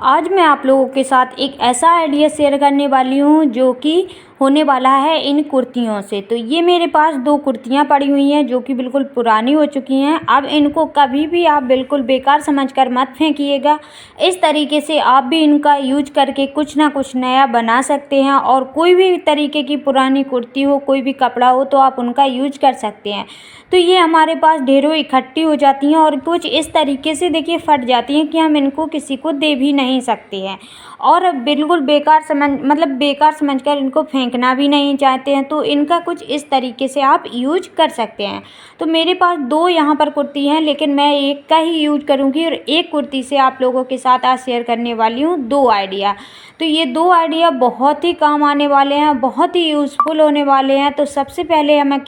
आज मैं आप लोगों के साथ एक ऐसा आइडिया शेयर करने वाली हूँ जो कि होने वाला है इन कुर्तियों से। तो ये मेरे पास 2 कुर्तियाँ पड़ी हुई हैं जो कि बिल्कुल पुरानी हो चुकी हैं। अब इनको कभी भी आप बिल्कुल बेकार समझकर मत फेंकिएगा। इस तरीके से आप भी इनका यूज करके कुछ ना कुछ नया बना सकते हैं और कोई भी तरीके की पुरानी कुर्ती हो, कोई भी कपड़ा हो तो आप उनका यूज कर सकते हैं। तो ये हमारे पास ढेरों इकट्ठी हो जाती हैं और कुछ इस तरीके से देखिए फट जाती हैं कि हम इनको किसी को दे भी नहीं सकते हैं और बिल्कुल बेकार समझकर इनको फेंकना भी नहीं चाहते हैं। तो इनका कुछ इस तरीके से आप यूज कर सकते हैं। तो मेरे पास 2 यहाँ पर कुर्ती हैं, लेकिन मैं एक का ही यूज करूँगी और एक कुर्ती से आप लोगों के साथ आज शेयर करने वाली हूँ 2 आइडिया। तो ये 2 आइडिया बहुत ही काम आने वाले हैं, बहुत ही यूज़फुल होने वाले हैं। तो सबसे पहले हमें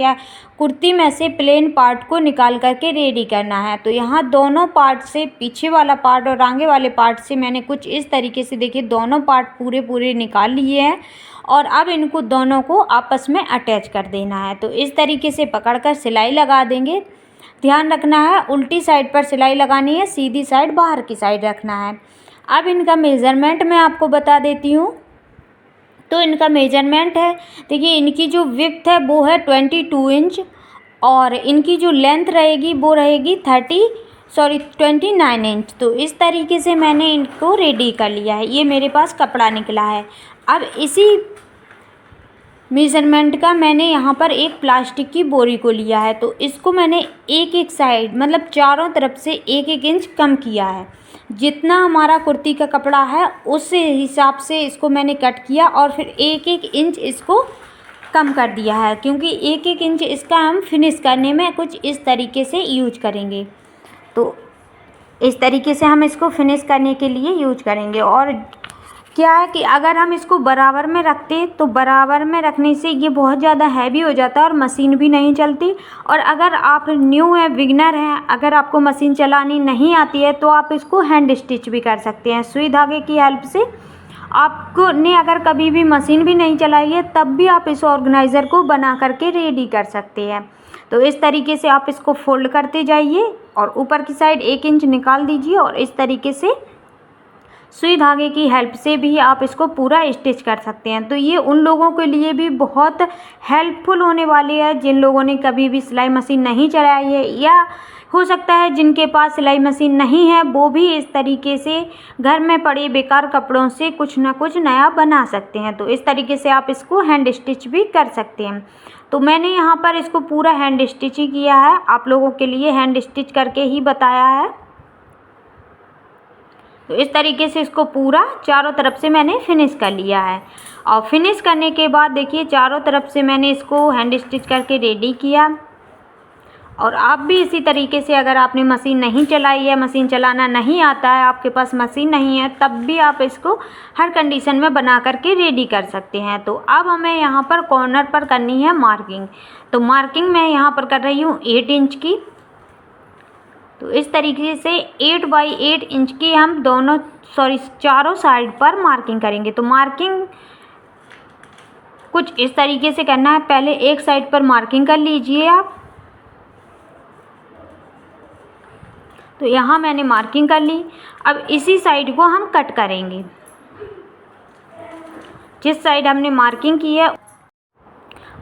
कुर्ती में से प्लेन पार्ट को निकाल करके रेडी करना है। तो यहाँ दोनों पार्ट से, पीछे वाला पार्ट और आगे वाले पार्ट से मैंने कुछ इस तरीके से देखिए दोनों पार्ट पूरे निकाल लिए हैं और अब इनको दोनों को आपस में अटैच कर देना है। तो इस तरीके से पकड़कर सिलाई लगा देंगे। ध्यान रखना है उल्टी साइड पर सिलाई लगानी है, सीधी साइड बाहर की साइड रखना है। अब इनका मेज़रमेंट मैं आपको बता देती हूँ। तो इनका मेजरमेंट है, देखिए इनकी जो विड्थ है वो है 22 इंच और इनकी जो लेंथ रहेगी वो रहेगी 29 इंच। तो इस तरीके से मैंने इनको रेडी कर लिया है। ये मेरे पास कपड़ा निकला है। अब इसी मेज़रमेंट का मैंने यहाँ पर एक प्लास्टिक की बोरी को लिया है। तो इसको मैंने एक साइड मतलब चारों तरफ से 1 इंच कम किया है। जितना हमारा कुर्ती का कपड़ा है उस हिसाब से इसको मैंने कट किया और फिर 1 इंच इसको कम कर दिया है, क्योंकि 1 इंच इसका हम फिनिश करने में कुछ इस तरीके से यूज करेंगे। तो इस तरीके से हम इसको फिनिश करने के लिए यूज करेंगे। और क्या है कि अगर हम इसको बराबर में रखते हैं तो बराबर में रखने से ये बहुत ज़्यादा हैवी हो जाता है और मशीन भी नहीं चलती। और अगर आप न्यू हैं, बिगनर हैं, अगर आपको मशीन चलानी नहीं आती है तो आप इसको हैंड स्टिच भी कर सकते हैं सुई धागे की हेल्प से। आपको ने अगर कभी भी मशीन भी नहीं चलाई है तब भी आप इस ऑर्गेनाइज़र को बना करके रेडी कर सकते हैं। तो इस तरीके से आप इसको फोल्ड करते जाइए और ऊपर की साइड 1 इंच निकाल दीजिए और इस तरीके से सुई धागे की हेल्प से भी आप इसको पूरा स्टिच कर सकते हैं। तो ये उन लोगों के लिए भी बहुत हेल्पफुल होने वाली है जिन लोगों ने कभी भी सिलाई मशीन नहीं चलाई है, या हो सकता है जिनके पास सिलाई मशीन नहीं है वो भी इस तरीके से घर में पड़े बेकार कपड़ों से कुछ ना कुछ नया बना सकते हैं। तो इस तरीके से आप इसको हैंड स्टिच भी कर सकते हैं। तो मैंने यहाँ पर इसको पूरा हैंड स्टिच ही किया है, आप लोगों के लिए हैंड स्टिच करके ही बताया है। तो इस तरीके से इसको पूरा चारों तरफ से मैंने फिनिश कर लिया है। और फिनिश करने के बाद देखिए चारों तरफ से मैंने इसको हैंड स्टिच करके रेडी किया। और आप भी इसी तरीके से, अगर आपने मशीन नहीं चलाई है, मशीन चलाना नहीं आता है, आपके पास मशीन नहीं है, तब भी आप इसको हर कंडीशन में बना करके रेडी कर सकते हैं। तो अब हमें यहाँ पर कॉर्नर पर करनी है मार्किंग। तो मार्किंग मैं यहाँ पर कर रही हूँ 8 इंच की। तो इस तरीके से 8 बाई 8 इंच की हम चारों साइड पर मार्किंग करेंगे। तो मार्किंग कुछ इस तरीके से करना है। पहले एक साइड पर मार्किंग कर लीजिए आप। तो यहाँ मैंने मार्किंग कर ली। अब इसी साइड को हम कट करेंगे। जिस साइड हमने मार्किंग की है,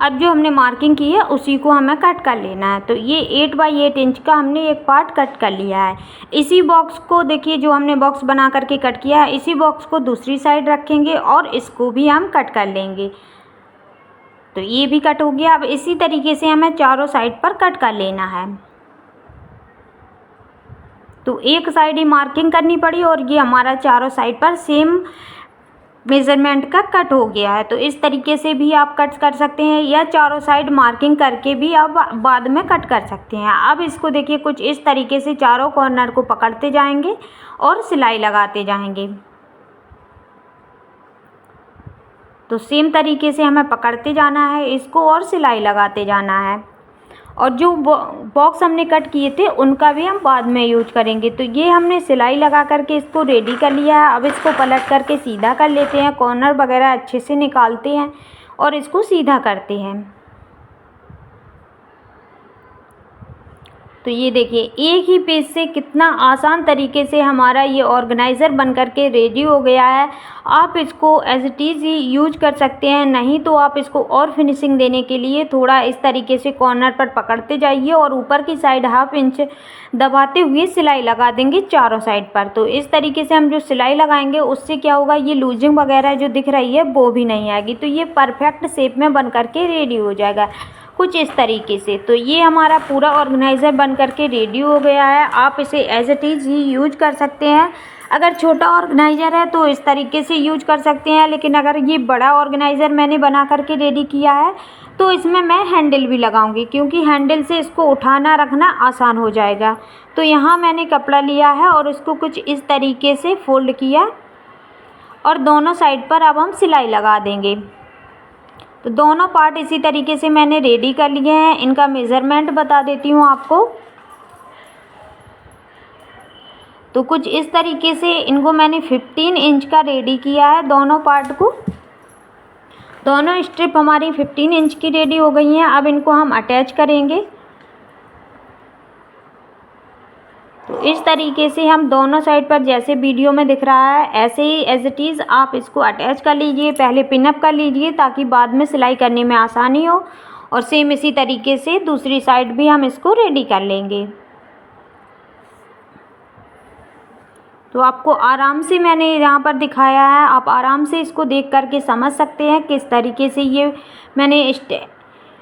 अब जो हमने मार्किंग की है उसी को हमें कट कर लेना है। तो ये 8 बाई 8 इंच का हमने एक पार्ट कट कर लिया है। इसी बॉक्स को देखिए, जो हमने बॉक्स बना करके कट किया है, इसी बॉक्स को दूसरी साइड रखेंगे और इसको भी हम कट कर लेंगे। तो ये भी कट हो गया। अब इसी तरीके से हमें चारों साइड पर कट कर लेना है। तो एक साइड ही मार्किंग करनी पड़ी और ये हमारा चारों साइड पर सेम मेज़रमेंट का कट हो गया है। तो इस तरीके से भी आप कट कर सकते हैं, या चारों साइड मार्किंग करके भी आप बाद में कट कर सकते हैं। अब इसको देखिए कुछ इस तरीके से चारों कॉर्नर को पकड़ते जाएंगे और सिलाई लगाते जाएंगे। तो सेम तरीके से हमें पकड़ते जाना है इसको और सिलाई लगाते जाना है। और जो बॉक्स हमने कट किए थे उनका भी हम बाद में यूज करेंगे। तो ये हमने सिलाई लगा करके इसको रेडी कर लिया है। अब इसको पलट करके सीधा कर लेते हैं, कॉर्नर वगैरह अच्छे से निकालते हैं और इसको सीधा करते हैं। तो ये देखिए एक ही पेज से कितना आसान तरीके से हमारा ये ऑर्गेनाइज़र बन कर के रेडी हो गया है। आप इसको एज़ इट इज़ ही यूज कर सकते हैं, नहीं तो आप इसको और फिनिशिंग देने के लिए थोड़ा इस तरीके से कॉर्नर पर पकड़ते जाइए और ऊपर की साइड 1/2 इंच दबाते हुए सिलाई लगा देंगे चारों साइड पर। तो इस तरीके से हम जो सिलाई लगाएंगे उससे क्या होगा, ये लूजिंग वगैरह जो दिख रही है वो भी नहीं आएगी। तो ये परफेक्ट शेप में बन कर के रेडी हो जाएगा कुछ इस तरीके से। तो ये हमारा पूरा ऑर्गेनाइज़र बन करके रेडी हो गया है। आप इसे एज इट इज़ ही यूज कर सकते हैं। अगर छोटा ऑर्गेनाइज़र है तो इस तरीके से यूज कर सकते हैं, लेकिन अगर ये बड़ा ऑर्गेनाइज़र मैंने बना करके रेडी किया है तो इसमें मैं हैंडल भी लगाऊंगी, क्योंकि हैंडल से इसको उठाना रखना आसान हो जाएगा। तो यहाँ मैंने कपड़ा लिया है और इसको कुछ इस तरीके से फोल्ड किया और दोनों साइड पर अब हम सिलाई लगा देंगे। तो दोनों पार्ट इसी तरीके से मैंने रेडी कर लिए हैं। इनका मेज़रमेंट बता देती हूँ आपको। तो कुछ इस तरीके से इनको मैंने 15 इंच का रेडी किया है दोनों पार्ट को। दोनों स्ट्रिप हमारी 15 इंच की रेडी हो गई हैं। अब इनको हम अटैच करेंगे। तो इस तरीके से हम दोनों साइड पर जैसे वीडियो में दिख रहा है ऐसे ही एज इट इज़ आप इसको अटैच कर लीजिए। पहले पिनअप कर लीजिए ताकि बाद में सिलाई करने में आसानी हो, और सेम इसी तरीके से दूसरी साइड भी हम इसको रेडी कर लेंगे। तो आपको आराम से मैंने यहाँ पर दिखाया है, आप आराम से इसको देख करके समझ सकते हैं किस तरीके से ये मैंने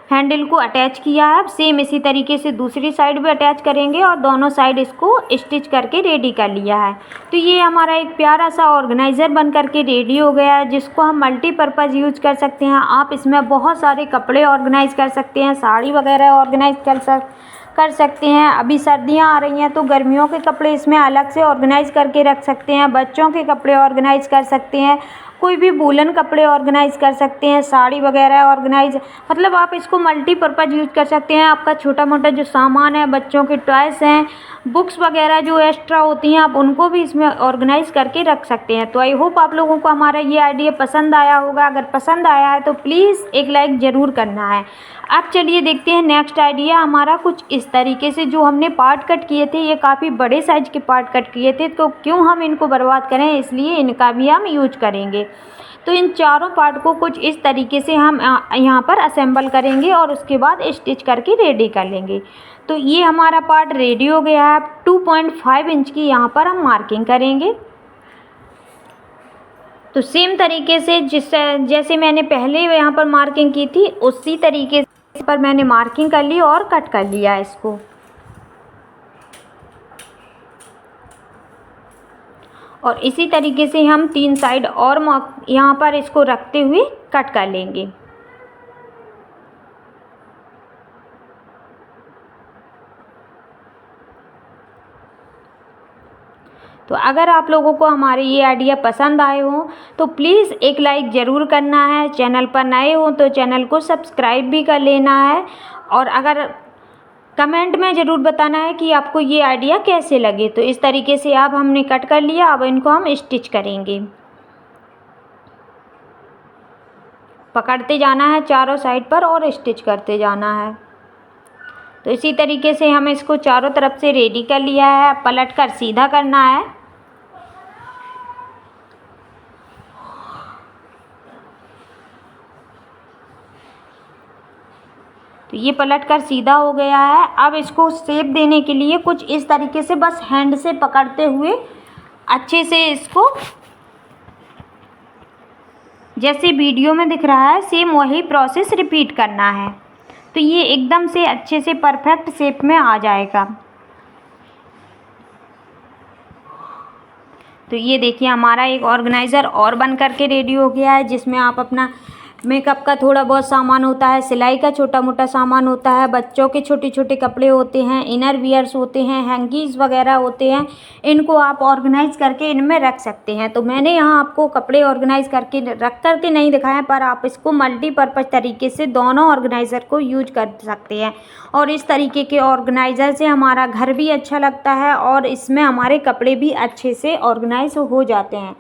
हैंडल को अटैच किया है। सेम इसी तरीके से दूसरी साइड भी अटैच करेंगे और दोनों साइड इसको स्टिच करके रेडी कर लिया है। तो ये हमारा एक प्यारा सा ऑर्गेनाइज़र बन करके रेडी हो गया है, जिसको हम मल्टीपर्पज़ यूज कर सकते हैं। आप इसमें बहुत सारे कपड़े ऑर्गेनाइज़ कर सकते हैं, साड़ी वगैरह ऑर्गेनाइज़ कर सकते हैं। अभी सर्दियाँ आ रही हैं तो गर्मियों के कपड़े इसमें अलग से ऑर्गेनाइज़ करके रख सकते हैं। बच्चों के कपड़े ऑर्गेनाइज़ कर सकते हैं, कोई भी वूलन कपड़े ऑर्गेनाइज़ कर सकते हैं, साड़ी वगैरह ऑर्गेनाइज़, मतलब आप इसको मल्टीपर्पज़ यूज़ कर सकते हैं। आपका छोटा मोटा जो सामान है, बच्चों के टॉयस हैं, बुक्स वगैरह जो एक्स्ट्रा होती हैं, आप उनको भी इसमें ऑर्गेनाइज़ करके रख सकते हैं। तो आई होप आप लोगों को हमारा ये आइडिया पसंद आया होगा। अगर पसंद आया है तो प्लीज़ एक लाइक ज़रूर करना है। अब चलिए देखते हैं नेक्स्ट आइडिया हमारा कुछ इस तरीके से। जो हमने पार्ट कट किए थे, ये काफ़ी बड़े साइज़ के पार्ट कट किए थे, तो क्यों हम इनको बर्बाद करें, इसलिए इनका भी हम यूज करेंगे। तो इन चारों पार्ट को कुछ इस तरीके से हम यहाँ पर असेंबल करेंगे और उसके बाद स्टिच करके रेडी कर लेंगे। तो ये हमारा पार्ट रेडी हो गया है। 2.5 इंच की यहाँ पर हम मार्किंग करेंगे। तो सेम तरीके से जैसे मैंने पहले यहाँ पर मार्किंग की थी, उसी तरीके पर मैंने मार्किंग कर ली और कट कर लिया इसको। और इसी तरीके से हम 3 साइड और यहाँ पर इसको रखते हुए कट कर लेंगे। तो अगर आप लोगों को हमारे ये आइडिया पसंद आए हों तो प्लीज़ एक लाइक ज़रूर करना है। चैनल पर नए हो तो चैनल को सब्सक्राइब भी कर लेना है, और अगर कमेंट में ज़रूर बताना है कि आपको ये आइडिया कैसे लगे। तो इस तरीके से अब हमने कट कर लिया। अब इनको हम स्टिच करेंगे। पकड़ते जाना है चारों साइड पर और स्टिच करते जाना है। तो इसी तरीके से हम इसको चारों तरफ से रेडी कर लिया है। पलट कर सीधा करना है। तो ये पलट कर सीधा हो गया है। अब इसको शेप देने के लिए कुछ इस तरीके से बस हैंड से पकड़ते हुए अच्छे से इसको, जैसे वीडियो में दिख रहा है सेम वही प्रोसेस रिपीट करना है। तो ये एकदम से अच्छे से परफेक्ट शेप में आ जाएगा। तो ये देखिए हमारा एक ऑर्गेनाइज़र और बन करके रेडी हो गया है, जिसमें आप अपना मेकअप का थोड़ा बहुत सामान होता है, सिलाई का छोटा मोटा सामान होता है, बच्चों के छोटे छोटे कपड़े होते हैं, इनर वियर्स होते हैं, हैंकीज़ वगैरह होते हैं, इनको आप ऑर्गेनाइज़ करके इनमें रख सकते हैं। तो मैंने यहाँ आपको कपड़े ऑर्गेनाइज़ करके रख करके नहीं दिखाया, पर आप इसको मल्टीपर्पज़ तरीके से दोनों ऑर्गेनाइज़र को यूज कर सकते हैं। और इस तरीके के ऑर्गेनाइज़र से हमारा घर भी अच्छा लगता है और इसमें हमारे कपड़े भी अच्छे से ऑर्गेनाइज हो जाते हैं।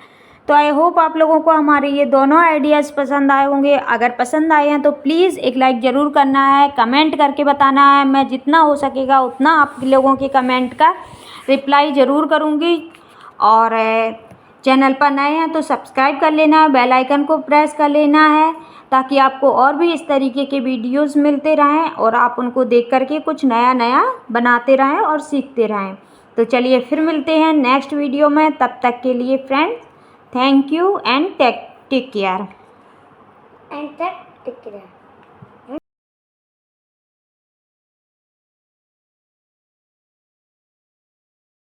तो आई होप आप लोगों को हमारे ये दोनों आइडियाज़ पसंद आए होंगे। अगर पसंद आए हैं तो प्लीज़ एक लाइक ज़रूर करना है, कमेंट करके बताना है। मैं जितना हो सकेगा उतना आप लोगों के कमेंट का रिप्लाई ज़रूर करूँगी। और चैनल पर नए हैं तो सब्सक्राइब कर लेना है, बेल आइकन को प्रेस कर लेना है, ताकि आपको और भी इस तरीके के वीडियोस मिलते रहें और आप उनको देख करके कुछ नया नया बनाते रहें और सीखते रहें। तो चलिए फिर मिलते हैं नेक्स्ट वीडियो में। तब तक के लिए friends, thank you and take care.